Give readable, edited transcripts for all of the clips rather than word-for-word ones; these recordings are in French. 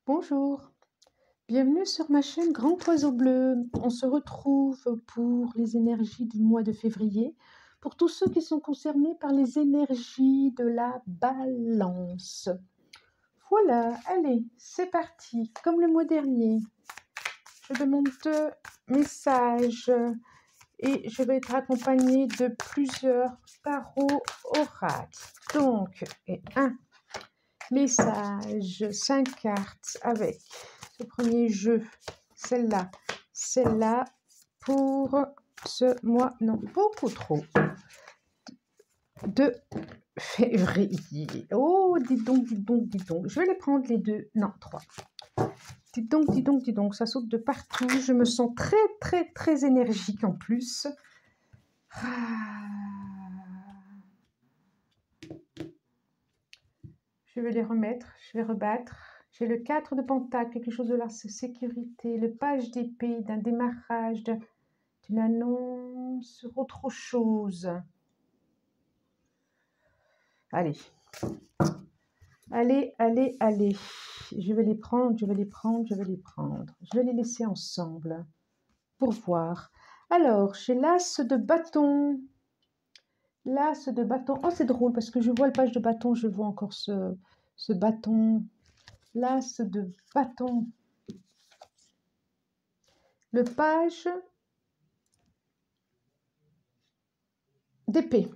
Bonjour, bienvenue sur ma chaîne Grand Oiseau Bleu. On se retrouve pour les énergies du mois de février, pour tous ceux qui sont concernés par les énergies de la balance. Voilà, allez, c'est parti, comme le mois dernier. Je demande 2 messages et je vais être accompagnée de plusieurs tarots oracles. Donc, un message, 5 cartes avec ce premier jeu, celle-là pour ce mois, non, beaucoup trop, de février. Oh, dis donc, je vais les prendre les deux, non, 3. Dis donc, ça saute de partout, je me sens très énergique en plus. Je vais les remettre, je vais rebattre. J'ai le 4 de pentacle, quelque chose de la sécurité, le page d'épée, d'un démarrage, d'une annonce sur autre chose. Allez. Je vais les prendre. Je vais les laisser ensemble pour voir. Alors, j'ai l'as de bâton. L'as de bâton. Oh, c'est drôle parce que je vois le page de bâton, je vois encore ce bâton. L'as de bâton. Le page d'épée.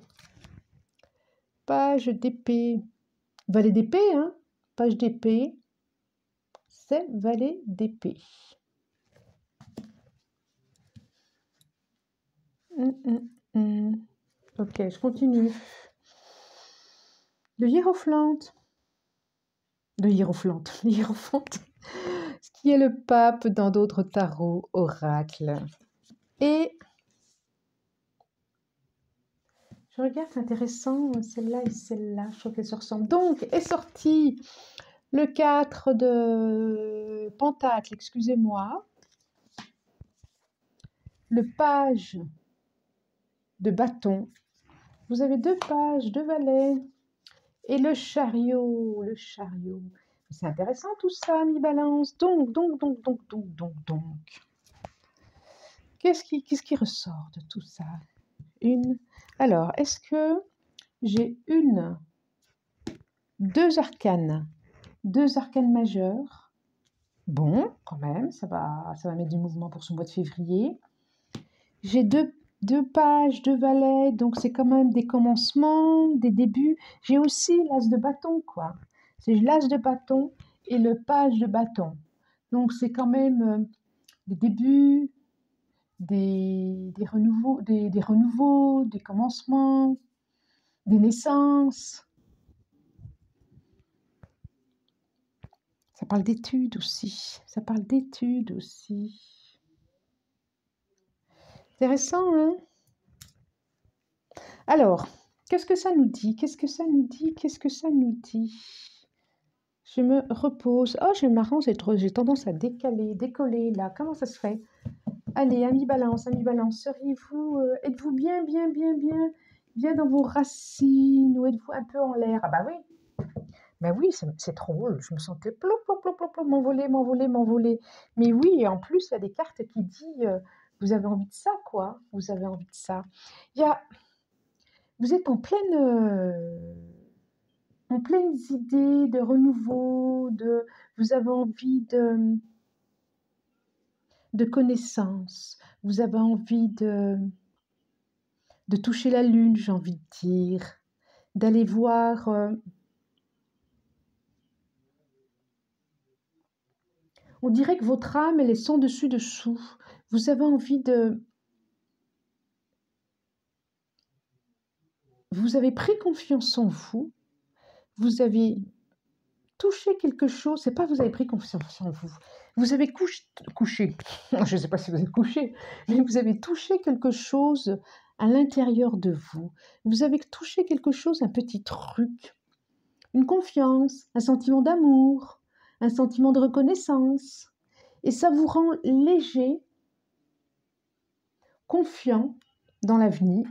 Page d'épée. Valet d'épée, hein. Page d'épée. C'est valet d'épée. Ok, je continue. Le hiérophant. Le hiérophant. Ce qui est le pape dans d'autres tarots oracles. Et je regarde, c'est intéressant, celle-là et celle-là, je trouve qu'elles se ressemblent. Donc, est sorti le 4 de pentacle, excusez-moi. Le page de bâton. Vous avez 2 pages, 2 valets. Et le chariot. C'est intéressant tout ça, mi-balance. Donc. Qu'est-ce qui ressort de tout ça? Alors, est-ce que j'ai 2 arcanes? 2 arcanes majeures. Bon, quand même, ça va mettre du mouvement pour ce mois de février. J'ai 2 pages, 2 valets, donc c'est quand même des commencements, des débuts. J'ai aussi l'as de bâton, quoi. C'est l'as de bâton et le page de bâton. Donc c'est quand même des débuts, des renouveaux, des commencements, des naissances. Ça parle d'études aussi. Intéressant, hein? Alors, qu'est-ce que ça nous dit? Je me repose. Oh, j'ai marrant, j'ai tendance à décoller là. Comment ça se fait? Allez, ami balance. Seriez-vous, êtes-vous bien dans vos racines ou êtes-vous un peu en l'air? Ah bah oui. Ben oui, c'est trop drôle. Je me sentais plop, m'envoler. Mais oui, et en plus, il y a des cartes qui disent vous avez envie de ça, quoi. Vous avez envie de ça. Vous êtes en pleines idées de renouveau, vous avez envie de connaissances, vous avez envie de toucher la lune, j'ai envie de dire, d'aller voir. On dirait que votre âme, elle est sans dessus dessous. Vous avez envie vous avez pris confiance en vous, vous avez touché quelque chose, c'est pas vous avez pris confiance en vous, vous avez couché, je ne sais pas si vous avez couché, mais vous avez touché quelque chose à l'intérieur de vous, vous avez touché quelque chose, un petit truc, une confiance, un sentiment d'amour, un sentiment de reconnaissance, et ça vous rend léger, confiant dans l'avenir,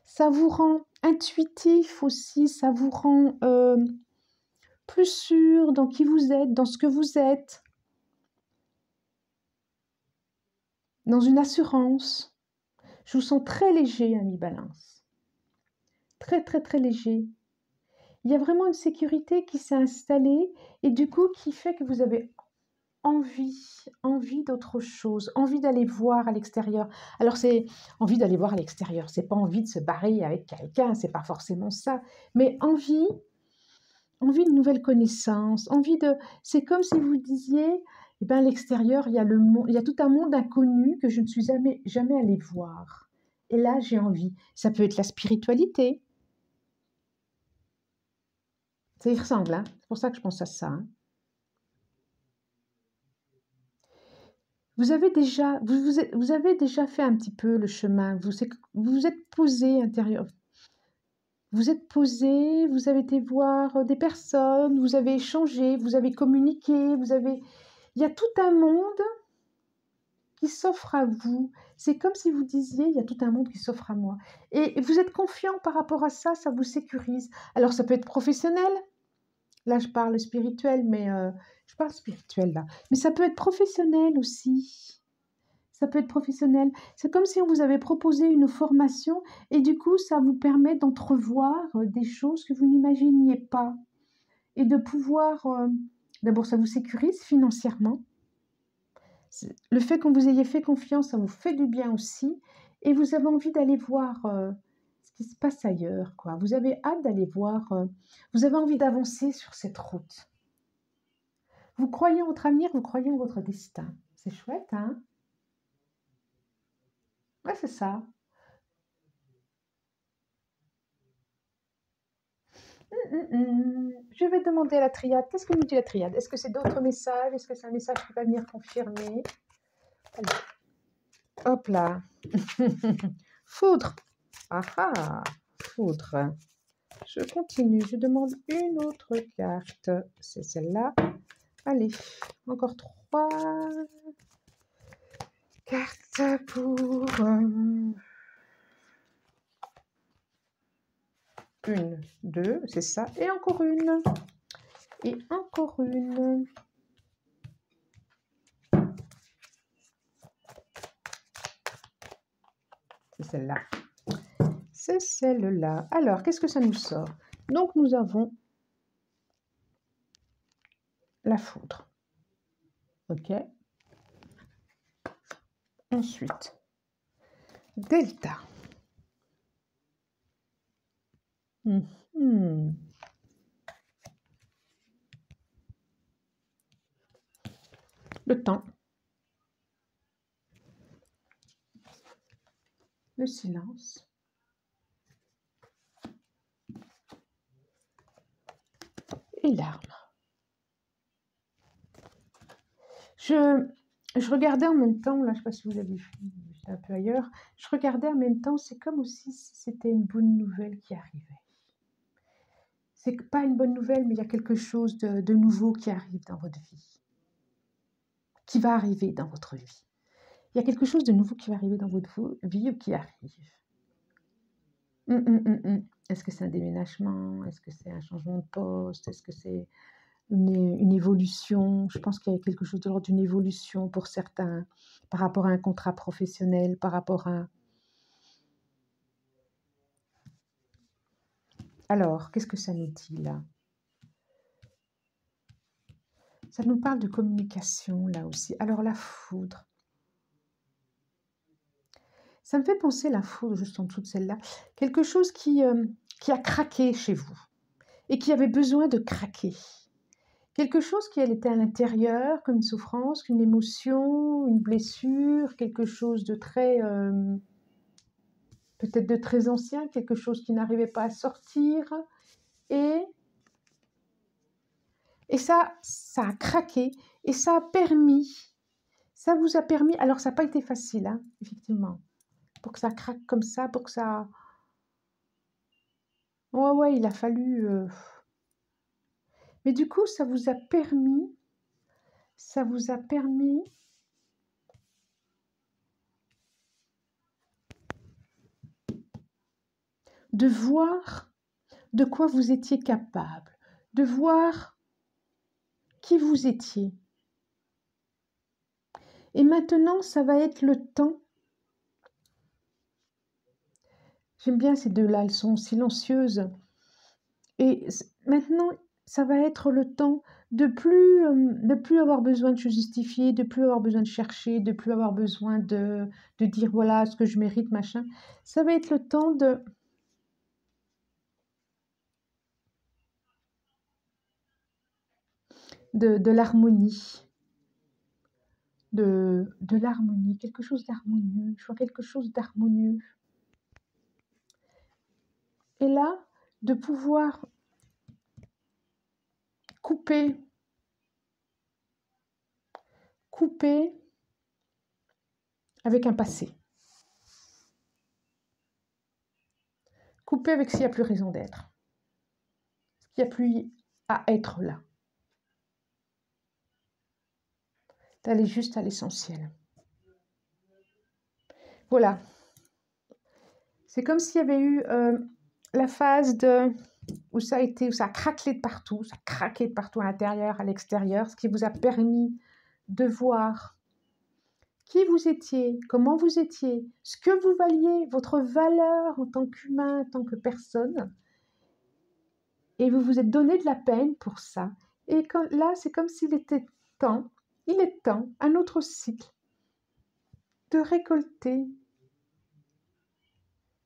ça vous rend intuitif aussi, ça vous rend plus sûr dans qui vous êtes, dans ce que vous êtes, dans une assurance. Je vous sens très léger, ami Balance. Très, très, très léger. Il y a vraiment une sécurité qui s'est installée et du coup qui fait que vous avez envie d'autre chose, envie d'aller voir à l'extérieur. Alors c'est envie d'aller voir à l'extérieur, c'est pas envie de se barrer avec quelqu'un, c'est pas forcément ça, mais envie de nouvelles connaissances, c'est comme si vous disiez, eh ben, à l'extérieur, il y a tout un monde inconnu que je ne suis jamais allée voir. Et là, j'ai envie. Ça peut être la spiritualité. Ça y ressemble, hein. C'est pour ça que je pense à ça, hein. Vous avez déjà fait un petit peu le chemin, vous vous êtes posé intérieur, vous êtes posé, vous avez été voir des personnes, vous avez échangé, vous avez communiqué, il y a tout un monde qui s'offre à vous. C'est comme si vous disiez, il y a tout un monde qui s'offre à moi. Et vous êtes confiant par rapport à ça, ça vous sécurise. Alors ça peut être professionnel, là je parle spirituel, mais je parle spirituel là, mais ça peut être professionnel aussi. Ça peut être professionnel. C'est comme si on vous avait proposé une formation et du coup, ça vous permet d'entrevoir des choses que vous n'imaginiez pas et de pouvoir, d'abord, ça vous sécurise financièrement. Le fait qu'on vous ayez fait confiance, ça vous fait du bien aussi et vous avez envie d'aller voir ce qui se passe ailleurs, quoi. Vous avez hâte d'aller voir, vous avez envie d'avancer sur cette route. Vous croyez en votre avenir, vous croyez en votre destin. C'est chouette, hein? Ouais, c'est ça. Je vais demander à la triade. Qu'est-ce que nous dit la triade? Est-ce que c'est d'autres messages? Est-ce que c'est un message qui va venir confirmer? Allez. Hop là. Foudre. Ah ah, foudre. Je continue. Je demande une autre carte. C'est celle-là. Allez, encore 3 cartes pour... une, deux, c'est ça. Et encore une. Et encore une. C'est celle-là. C'est celle-là. Alors, qu'est-ce que ça nous sort? Donc, nous avons la foudre. OK. Ensuite, delta. Le temps. Le silence. Et l'arme. Je regardais en même temps, là, je ne sais pas si vous avez vu, j'étais un peu ailleurs, je regardais en même temps, c'est comme aussi si c'était une bonne nouvelle qui arrivait. C'est pas une bonne nouvelle, mais il y a quelque chose de nouveau qui arrive dans votre vie, qui va arriver dans votre vie. Il y a quelque chose de nouveau qui va arriver dans votre vie ou qui arrive. Est-ce que c'est un déménagement? Est-ce que c'est un changement de poste? Est-ce que c'est une évolution? Je pense qu'il y a quelque chose de l'ordre d'une évolution pour certains par rapport à un contrat professionnel, par rapport à... Alors, qu'est-ce que ça nous dit là? Ça nous parle de communication là aussi. Alors, la foudre. Ça me fait penser, la foudre, juste en dessous de celle-là, quelque chose qui a craqué chez vous et qui avait besoin de craquer. Quelque chose qui était à l'intérieur, comme une souffrance, une émotion, une blessure, quelque chose de très, peut-être de très ancien, quelque chose qui n'arrivait pas à sortir. Et ça a craqué et ça vous a permis, alors ça n'a pas été facile, hein, effectivement, pour que ça craque comme ça, pour que ça... Ouais, il a fallu... Mais du coup, ça vous a permis de voir de quoi vous étiez capable, de voir qui vous étiez. Et maintenant, ça va être le temps. J'aime bien ces deux-là, elles sont silencieuses. Et maintenant, ça va être le temps de plus avoir besoin de se justifier, de plus avoir besoin de chercher, de plus avoir besoin de dire voilà ce que je mérite, machin. Ça va être le temps de l'harmonie. De l'harmonie, quelque chose d'harmonieux. Je vois quelque chose d'harmonieux. Et là, de pouvoir couper avec un passé. Couper avec ce qu'il n'y a plus raison d'être. Ce qu'il n'y a plus à être là. D'aller juste à l'essentiel. Voilà. C'est comme s'il y avait eu la phase où ça a craquelé de partout, ça a craqué de partout à l'intérieur, à l'extérieur, ce qui vous a permis de voir qui vous étiez, comment vous étiez, ce que vous valiez, votre valeur en tant qu'humain, en tant que personne. Et vous vous êtes donné de la peine pour ça. Et là, c'est comme s'il était temps, un autre cycle, de récolter,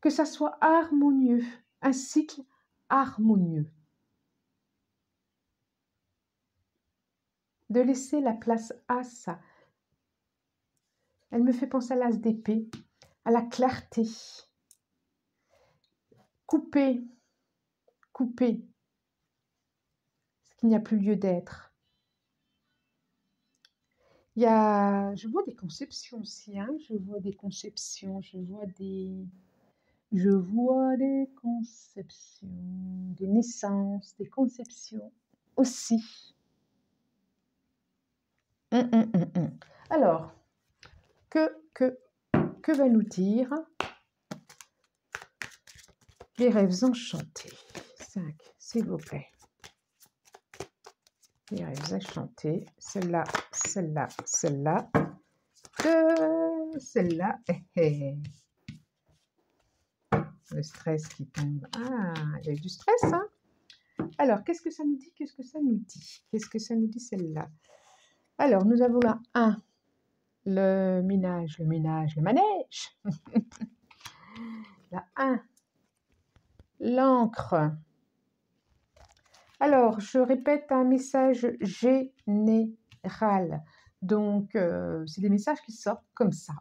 que ça soit harmonieux, un cycle harmonieux. De laisser la place à ça. Elle me fait penser à l'as d'épée, à la clarté. Couper ce qu'il n'y a plus lieu d'être. Je vois des conceptions aussi, hein, je vois des conceptions, des naissances, des conceptions aussi. Alors, que va nous dire les rêves enchantés? 5, s'il vous plaît. Les rêves enchantés, celle-là, celle-là, celle-là, celle-là. Le stress qui tombe. Ah, il y a eu du stress, hein? Alors, qu'est-ce que ça nous dit? Qu'est-ce que ça nous dit? Qu'est-ce que ça nous dit, celle-là? Alors, nous avons là 1, le manège. La 1, l'encre. Alors, je répète un message général. Donc, c'est des messages qui sortent comme ça.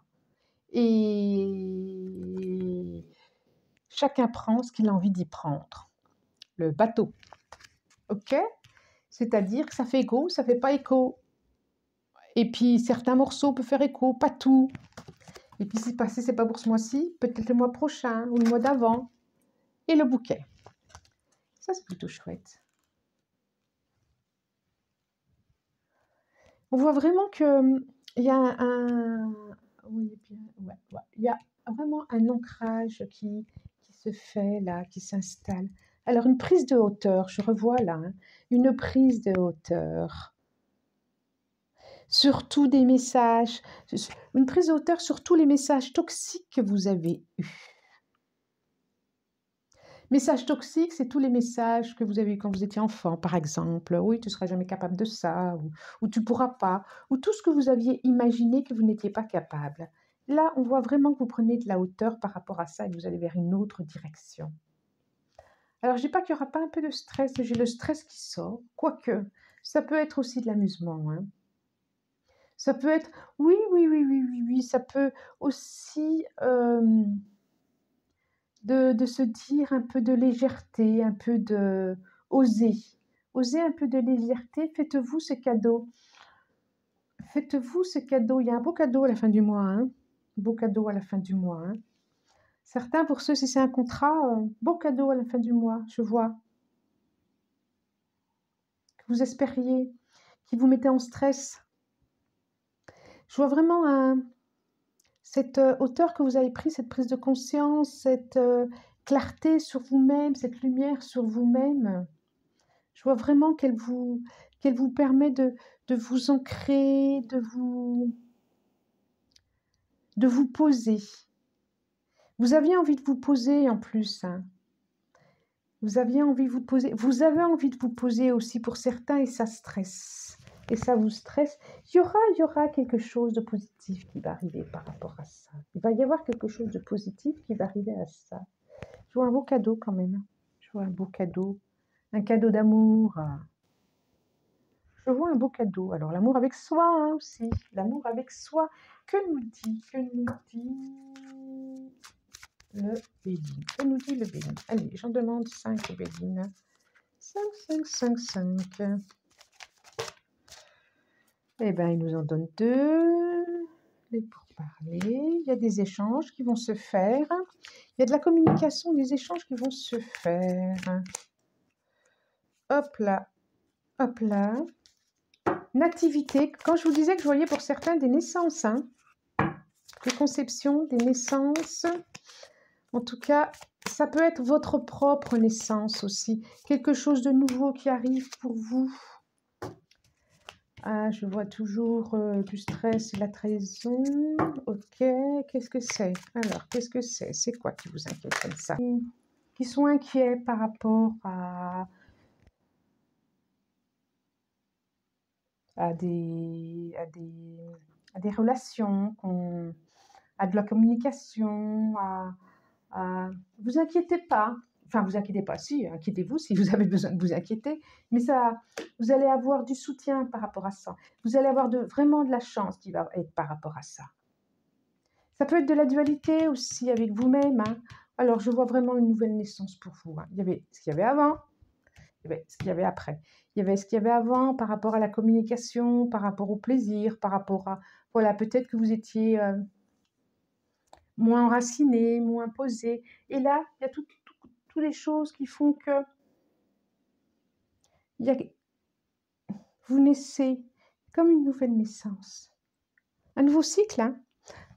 Et chacun prend ce qu'il a envie d'y prendre. Le bateau. OK? C'est-à-dire que ça fait écho, ça fait pas écho. Et puis, certains morceaux peuvent faire écho, pas tout. Et puis, si c'est pas pour ce mois-ci, peut-être le mois prochain ou le mois d'avant. Et le bouquet. Ça, c'est plutôt chouette. On voit vraiment qu'il y a il y a vraiment un ancrage qui se fait là, qui s'installe. Alors, une prise de hauteur, je revois là, hein, une prise de hauteur. Sur des messages, une prise de hauteur sur tous les messages toxiques que vous avez eus. Messages toxiques, c'est tous les messages que vous avez eus quand vous étiez enfant, par exemple. Oui, tu ne seras jamais capable de ça, ou tu ne pourras pas, ou tout ce que vous aviez imaginé que vous n'étiez pas capable. Là, on voit vraiment que vous prenez de la hauteur par rapport à ça et que vous allez vers une autre direction. Alors, je ne dis pas qu'il n'y aura pas un peu de stress, j'ai le stress qui sort, quoique, ça peut être aussi de l'amusement, hein. Ça peut être, oui, ça peut aussi de se dire un peu de légèreté, un peu de oser un peu de légèreté. Faites-vous ce cadeau. Faites-vous ce cadeau. Il y a un beau cadeau à la fin du mois, hein. Beau cadeau à la fin du mois, hein. Certains, pour ceux, si c'est un contrat, beau cadeau à la fin du mois, je vois. Que vous espériez, qui vous mettez en stress. Je vois vraiment cette hauteur que vous avez prise, cette prise de conscience, cette clarté sur vous-même, cette lumière sur vous-même. Je vois vraiment qu'elle qu'elle vous permet de vous ancrer, de vous poser. Vous aviez envie de vous poser en plus, hein. Vous aviez envie de vous poser. Vous avez envie de vous poser aussi pour certains et ça stresse. Et ça vous stresse. Il y aura quelque chose de positif qui va arriver par rapport à ça. Il va y avoir quelque chose de positif qui va arriver à ça. Je vois un beau cadeau quand même. Je vois un beau cadeau. Un cadeau d'amour. Je vois un beau cadeau. Alors l'amour avec soi hein, aussi. L'amour avec soi. Que nous dit le Béline? Que nous dit le Béline? Allez, j'en demande 5 au Béline. 5. Eh bien, il nous en donne 2. Les pourparlers. Il y a des échanges qui vont se faire. Il y a de la communication, des échanges qui vont se faire. Hop là. Hop là. Nativité. Quand je vous disais que je voyais pour certains des naissances, hein, des conceptions, des naissances. En tout cas, ça peut être votre propre naissance aussi. Quelque chose de nouveau qui arrive pour vous. Ah, je vois toujours du stress et la trahison. Ok, qu'est-ce que c'est? Alors, qu'est-ce que c'est? C'est quoi qui vous inquiète comme ça? Qui sont inquiets par rapport à des relations, à de la communication, vous inquiétez pas. Enfin, vous inquiétez pas, si, inquiétez-vous si vous avez besoin de vous inquiéter, mais ça, vous allez avoir du soutien par rapport à ça. Vous allez avoir vraiment de la chance qui va être par rapport à ça. Ça peut être de la dualité aussi avec vous-même. Hein. Alors, je vois vraiment une nouvelle naissance pour vous. Hein. Il y avait ce qu'il y avait avant, il y avait ce qu'il y avait après. Il y avait ce qu'il y avait avant par rapport à la communication, par rapport au plaisir, par rapport à... Voilà, peut-être que vous étiez moins enraciné, moins posé. Et là, il y a toutes les choses qui font que vous naissez comme une nouvelle naissance. Un nouveau cycle, hein?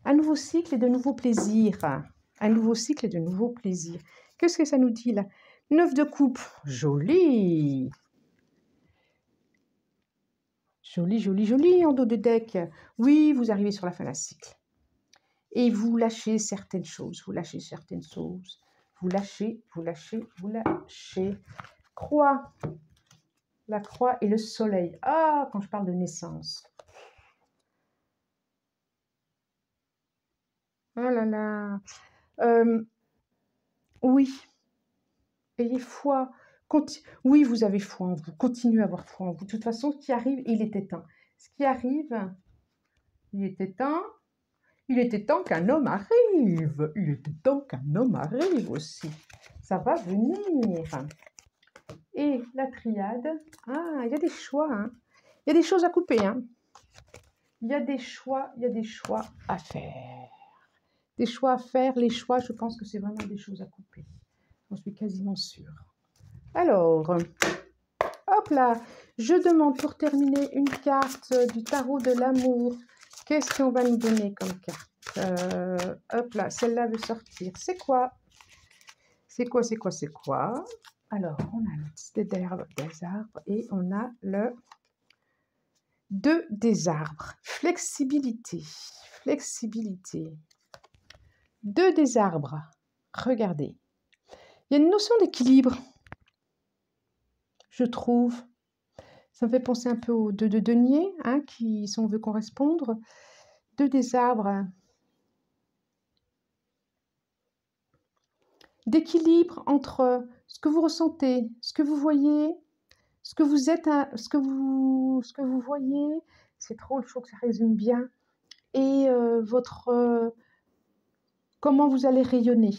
Un nouveau cycle et de nouveaux plaisirs. Un nouveau cycle et de nouveaux plaisirs. Qu'est-ce que ça nous dit là? 9 de coupe. Joli. Joli, joli, joli en dos de deck. Oui, vous arrivez sur la fin d'un cycle. Et vous lâchez certaines choses. Vous lâchez certaines choses. Vous lâchez, vous lâchez, vous lâchez. Croix. La croix et le soleil. Ah, quand je parle de naissance. Oh là là. Oui. Ayez foi. Oui, vous avez foi en vous. Continuez à avoir foi en vous. De toute façon, ce qui arrive, il était temps. Ce qui arrive, il était temps. Il était temps qu'un homme arrive. Il était temps qu'un homme arrive aussi. Ça va venir. Et la triade. Ah, il y a des choix. Hein. Il y a des choses à couper. Hein. Il y a des choix à faire. Des choix à faire. Les choix, je pense que c'est vraiment des choses à couper. J'en suis quasiment sûre. Alors, hop là, je demande pour terminer une carte du tarot de l'amour. Qu'est-ce qu'on va nous donner comme carte? Hop là, celle-là veut sortir. C'est quoi? C'est quoi? Alors, on a le des arbres et on a le 2 des arbres. Flexibilité. 2 des arbres. Regardez. Il y a une notion d'équilibre, je trouve. Ça me fait penser un peu aux 2 de denier, hein, qui, si on veut correspondre. 2 des arbres. D'équilibre entre ce que vous ressentez, ce que vous voyez, ce que vous êtes, ce que vous voyez. C'est trop, je trouve que ça résume bien. Et comment vous allez rayonner.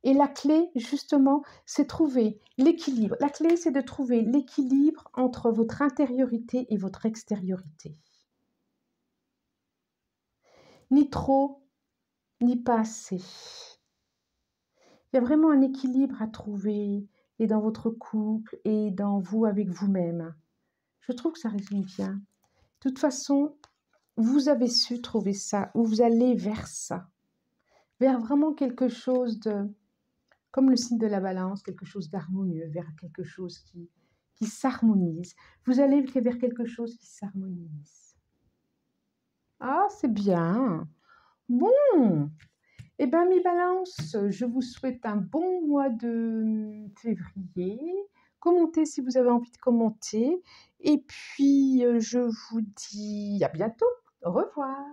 Et la clé, justement, c'est trouver l'équilibre. La clé, c'est de trouver l'équilibre entre votre intériorité et votre extériorité. Ni trop, ni pas assez. Il y a vraiment un équilibre à trouver, et dans votre couple, et dans vous avec vous-même. Je trouve que ça résume bien. De toute façon, vous avez su trouver ça, ou vous allez vers ça. Vers vraiment quelque chose de... comme le signe de la balance, quelque chose d'harmonieux, vers quelque chose qui qui s'harmonise. Vous allez vers quelque chose qui s'harmonise. Ah, c'est bien. Bon, eh bien, mes balances, je vous souhaite un bon mois de février. Commentez si vous avez envie de commenter. Et puis, je vous dis à bientôt. Au revoir.